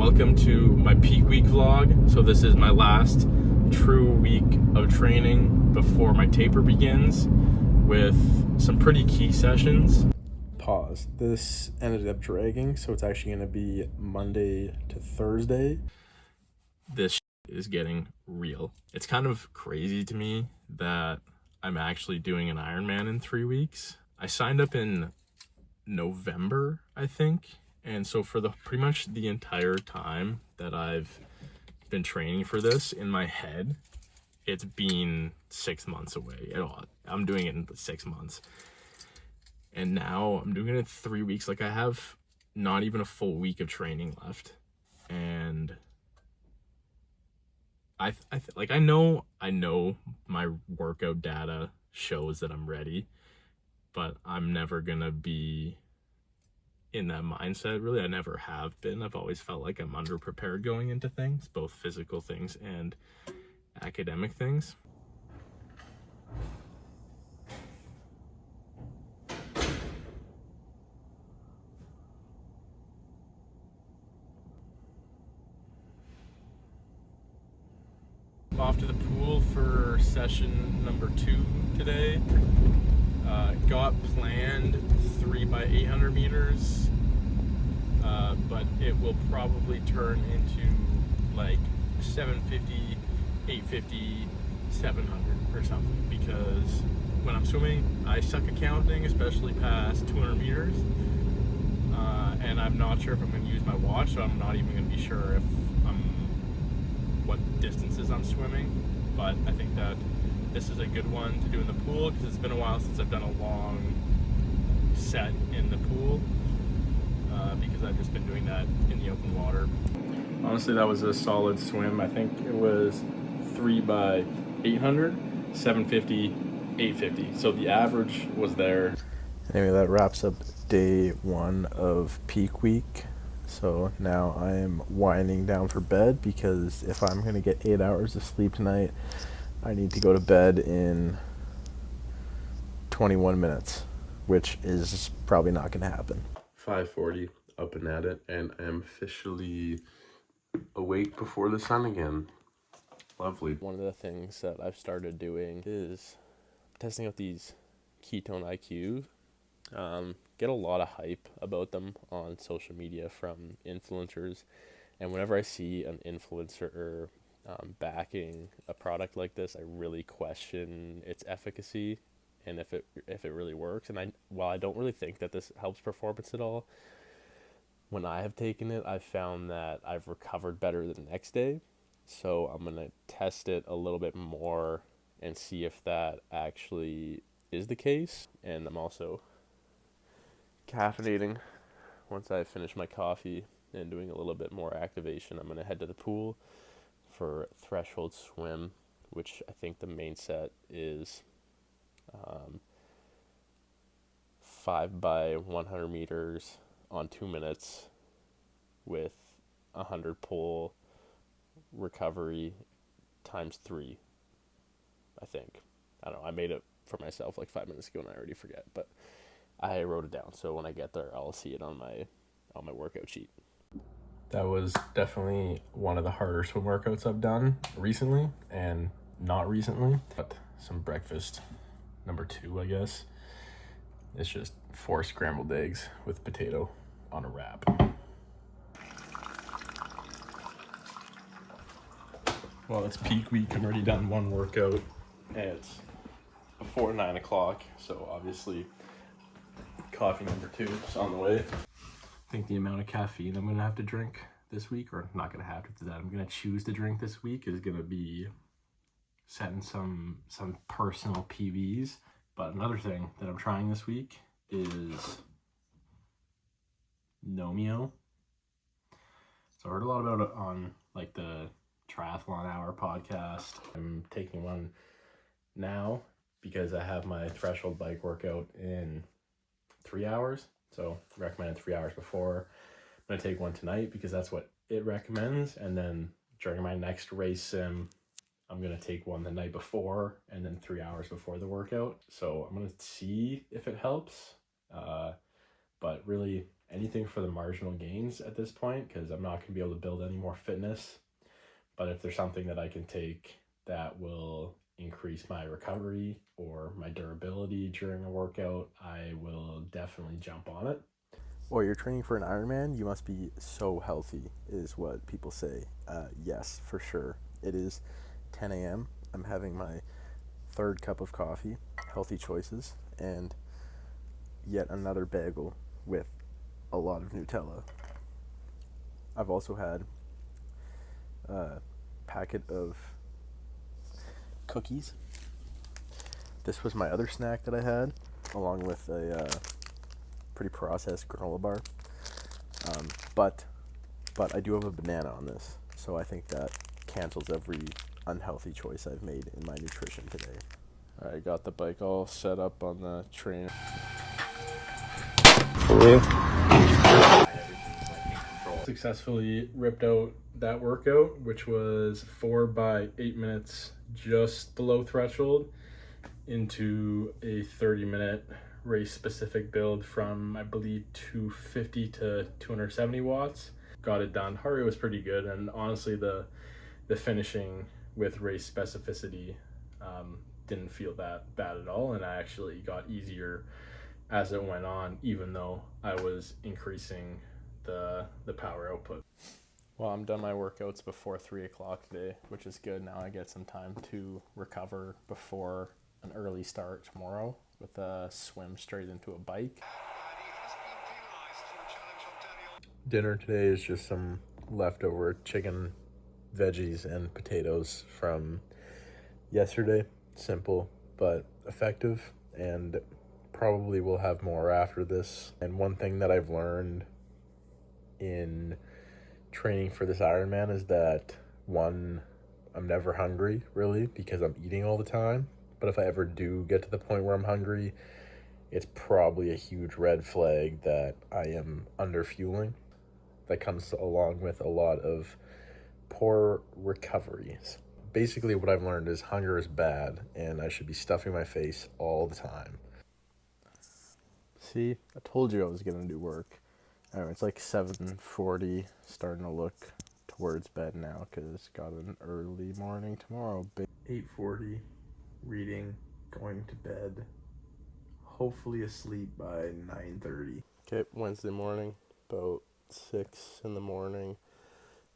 welcome to my peak week vlog. So this is my last true week of training before my taper begins with some pretty key sessions. Pause. This ended up dragging, so it's actually going to be Monday to Thursday. This is getting real. It's kind of crazy to me that I'm actually doing an Ironman in 3 weeks. I signed up in November, I think. And so for pretty much the entire time that I've been training for this, in my head, it's been 6 months away at all. I'm doing it in 6 months. And now I'm doing it in 3 weeks. Like, I have not even a full week of training left. And I know my workout data shows that I'm ready, but I'm never gonna be in that mindset. Really, I never have been. I've always felt like I'm underprepared going into things, both physical things and academic things. I'm off to the pool for session number 2 today. Got planned 3 by 800 meters, but it will probably turn into like 750, 850, 700 or something, because when I'm swimming, I suck at counting, especially past 200 meters, and I'm not sure if I'm going to use my watch, so I'm not even going to be sure if what distances I'm swimming. But I think that this is a good one to do in the pool, because it's been a while since I've done a long set in the pool, because I've just been doing that in the open water. Honestly, that was a solid swim. I think it was 3 by 800, 750, 850. So the average was there. Anyway, that wraps up day 1 of peak week. So now I am winding down for bed, because if I'm going to get 8 hours of sleep tonight, I need to go to bed in 21 minutes, which is probably not going to happen. 5:40, up and at it, and I'm officially awake before the sun again. Lovely. One of the things that I've started doing is testing out these ketone IQ. Get a lot of hype about them on social media from influencers, and whenever I see an influencer backing a product like this, I really question its efficacy and if it really works. And while I don't really think that this helps performance at all, when I have taken it, I've found that I've recovered better the next day. So I'm gonna test it a little bit more and see if that actually is the case. And I'm also caffeinating. Once I finish my coffee and doing a little bit more activation, I'm going to head to the pool for threshold swim, which I think the main set is 5 by 100 meters on 2 minutes with 100 pull recovery times 3, I think. I don't know. I made it for myself like 5 minutes ago and I already forget, but I wrote it down, so when I get there, I'll see it on my workout sheet. That was definitely one of the harder swim workouts I've done recently, and not recently. But some breakfast number 2, I guess. It's just 4 scrambled eggs with potato on a wrap. Well, it's peak week. I've already done 1 workout, and it's before 9 o'clock, so obviously coffee number 2 is on the way. I think the amount of caffeine I'm gonna have to drink this week, or not gonna have to do that, I'm gonna choose to drink this week, is gonna be setting some personal PBs. But another thing that I'm trying this week is Nomeo. So I heard a lot about it on like the Triathlon Hour podcast. I'm taking one now because I have my threshold bike workout in 3 hours. So recommended 3 hours before. I'm going to take one tonight because that's what it recommends. And then during my next race sim, I'm going to take one the night before and then 3 hours before the workout. So I'm going to see if it helps. But really, anything for the marginal gains at this point, because I'm not going to be able to build any more fitness. But if there's something that I can take that will increase my recovery or my durability during a workout, I will definitely jump on it. Well, you're training for an Ironman, you must be so healthy, is what people say. Yes, for sure. It is 10 a.m. I'm having my third cup of coffee, healthy choices, and yet another bagel with a lot of Nutella. I've also had a packet of cookies. This was my other snack that I had, along with a pretty processed granola bar. But I do have a banana on this, so I think that cancels every unhealthy choice I've made in my nutrition today. I got the bike all set up on the trainer. Successfully ripped out that workout, which was 4 by 8 minutes, just below threshold, into a 30-minute race-specific build from, I believe, 250 to 270 watts. Got it done. Heart rate was pretty good, and honestly, the finishing with race specificity didn't feel that bad at all, and I actually got easier as it went on, even though I was increasing the power output. Well, I'm done my workouts before 3 o'clock today, which is good. Now I get some time to recover before an early start tomorrow with a swim straight into a bike. Dinner today is just some leftover chicken, veggies, and potatoes from yesterday. Simple but effective, and probably will have more after this. And one thing that I've learned in training for this Ironman is that, one, I'm never hungry really because I'm eating all the time. But if I ever do get to the point where I'm hungry, it's probably a huge red flag that I am under fueling. That comes along with a lot of poor recoveries. Basically what I've learned is hunger is bad and I should be stuffing my face all the time. See, I told you I was going to do work. Anyway, it's like 7:40, starting to look towards bed now because got an early morning tomorrow. 8:40, reading, going to bed, hopefully asleep by 9:30. Okay, Wednesday morning, about 6 in the morning.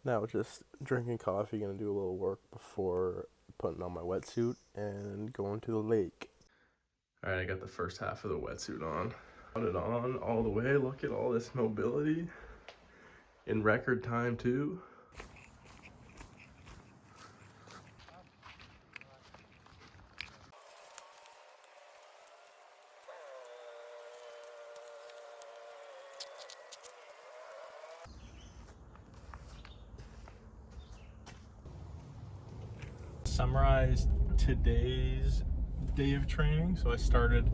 Now just drinking coffee, gonna do a little work before putting on my wetsuit and going to the lake. All right, I got the first half of the wetsuit on. Got it on all the way. Look at all this mobility in record time too. Summarized today's day of training. So I started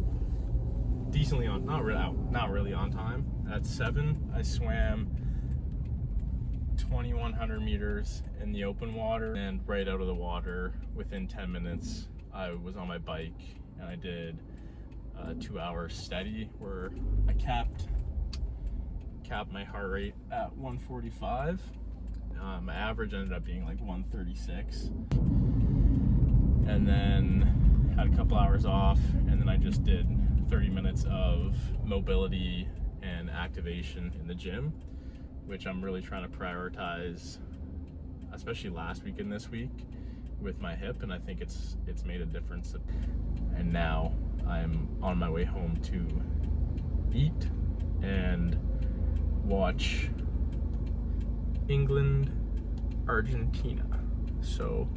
decently on, not really on time. At 7, I swam 2,100 meters in the open water, and right out of the water, within 10 minutes, I was on my bike and I did 2 hours steady, where I capped my heart rate at 145. My average ended up being like 136, and then had a couple hours off, and then I just did 30 minutes of mobility and activation in the gym, which I'm really trying to prioritize, especially last week and this week with my hip, and I think it's made a difference. And now I'm on my way home to eat and watch England, Argentina. So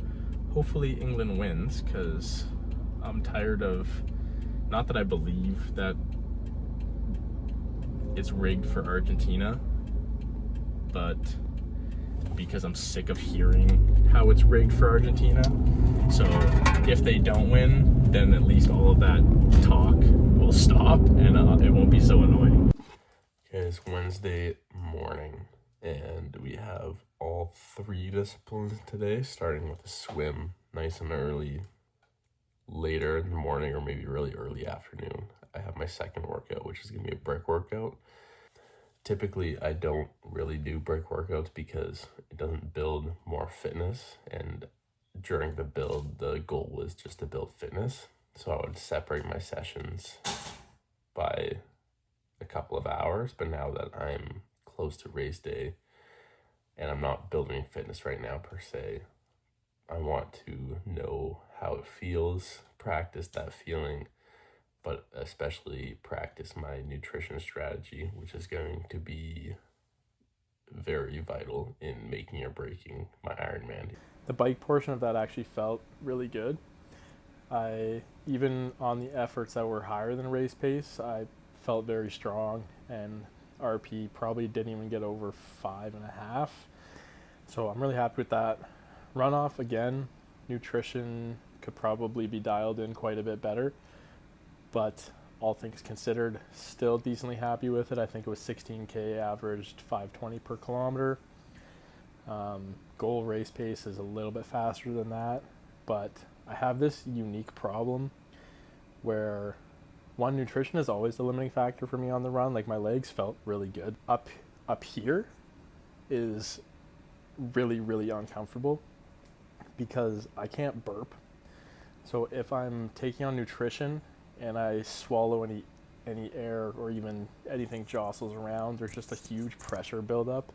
hopefully England wins, because I'm tired of, not that I believe that it's rigged for Argentina, but because I'm sick of hearing how it's rigged for Argentina. So if they don't win, then at least all of that talk will stop, and it won't be so annoying. Okay, it's Wednesday morning, and we have all 3 disciplines today, starting with a swim, nice and early. Later in the morning, or maybe really early afternoon, I have my second workout, which is gonna be a brick workout. Typically, I don't really do break workouts because it doesn't build more fitness. And during the build, the goal was just to build fitness. So I would separate my sessions by a couple of hours. But now that I'm close to race day and I'm not building fitness right now per se, I want to know how it feels, practice that feeling, but especially practice my nutrition strategy, which is going to be very vital in making or breaking my Ironman. The bike portion of that actually felt really good. I even on the efforts that were higher than race pace, I felt very strong, and RP probably didn't even get over 5.5. So I'm really happy with that. Runoff again, nutrition could probably be dialed in quite a bit better, but all things considered, still decently happy with it. I think it was 16K, averaged 5:20 per kilometer. Goal race pace is a little bit faster than that, but I have this unique problem where one, nutrition is always the limiting factor for me on the run. Like, my legs felt really good. Up here is really, really uncomfortable because I can't burp. So if I'm taking on nutrition and I swallow any air or even anything jostles around, there's just a huge pressure buildup,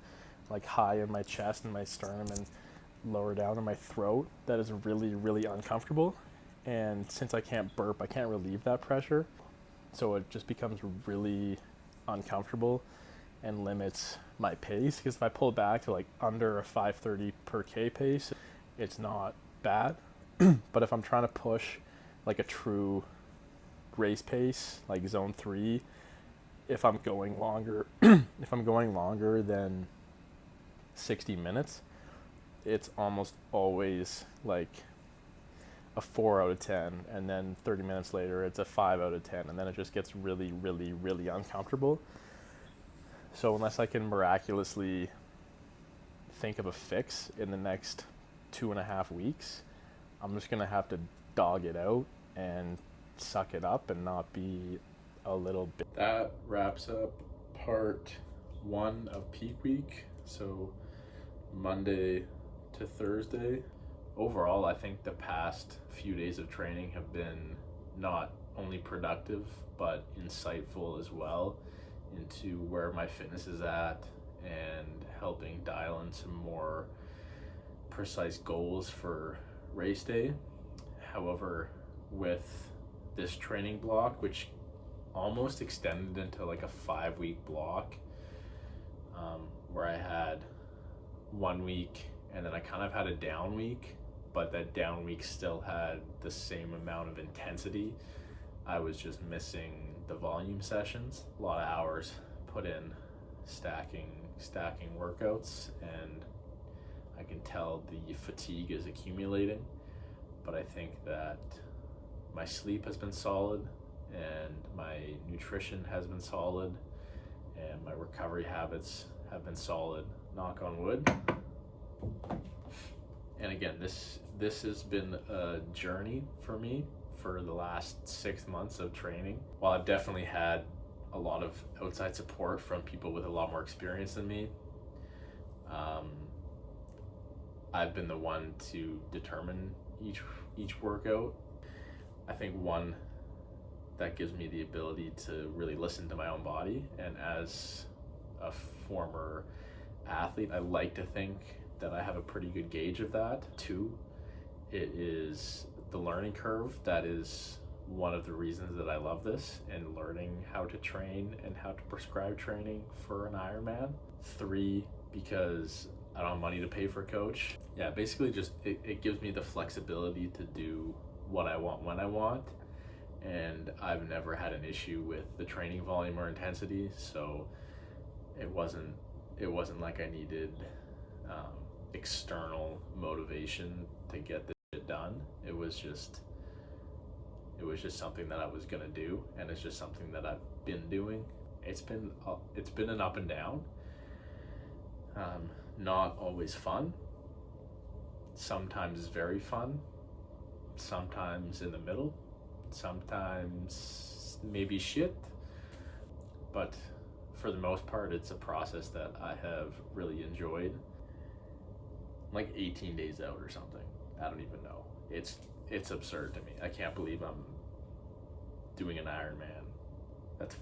like high in my chest and my sternum and lower down in my throat, that is really, really uncomfortable. And since I can't burp, I can't relieve that pressure. So it just becomes really uncomfortable and limits my pace, because if I pull back to like under a 5:30 per K pace, it's not bad. But if I'm trying to push like a true race pace, like zone 3, if I'm going longer than 60 minutes, it's almost always like a 4 out of 10, and then 30 minutes later it's a 5 out of 10, and then it just gets really, really, really uncomfortable. So unless I can miraculously think of a fix in the next 2.5 weeks, I'm just gonna have to dog it out and suck it up and not be a little bit. That wraps up part 1 of peak week, so Monday to Thursday. Overall, I think the past few days of training have been not only productive but insightful as well into where my fitness is at and helping dial in some more precise goals for race day. However, with this training block, which almost extended into like a 5-week block, where I had 1 week and then I kind of had a down week, but that down week still had the same amount of intensity. I was just missing the volume sessions. A lot of hours put in stacking workouts, and I can tell the fatigue is accumulating. But I think that my sleep has been solid and my nutrition has been solid and my recovery habits have been solid, knock on wood. And again, this has been a journey for me for the last 6 months of training. While I've definitely had a lot of outside support from people with a lot more experience than me, I've been the one to determine each workout. I think one that gives me the ability to really listen to my own body, and as a former athlete, I like to think that I have a pretty good gauge of that. 2, it is the learning curve. That is one of the reasons that I love this, and learning how to train and how to prescribe training for an Ironman. 3, because I don't have money to pay for a coach. Yeah, basically just it gives me the flexibility to do what I want when I want, and I've never had an issue with the training volume or intensity, so it wasn't like I needed external motivation to get this shit done. It was just something that I was gonna do, and it's just something that I've been doing. It's been an up and down. Not always fun. Sometimes very fun. Sometimes in the middle. Sometimes maybe shit. But for the most part, it's a process that I have really enjoyed. I'm like 18 days out or something. I don't even know. It's absurd to me. I can't believe I'm doing an Ironman. That's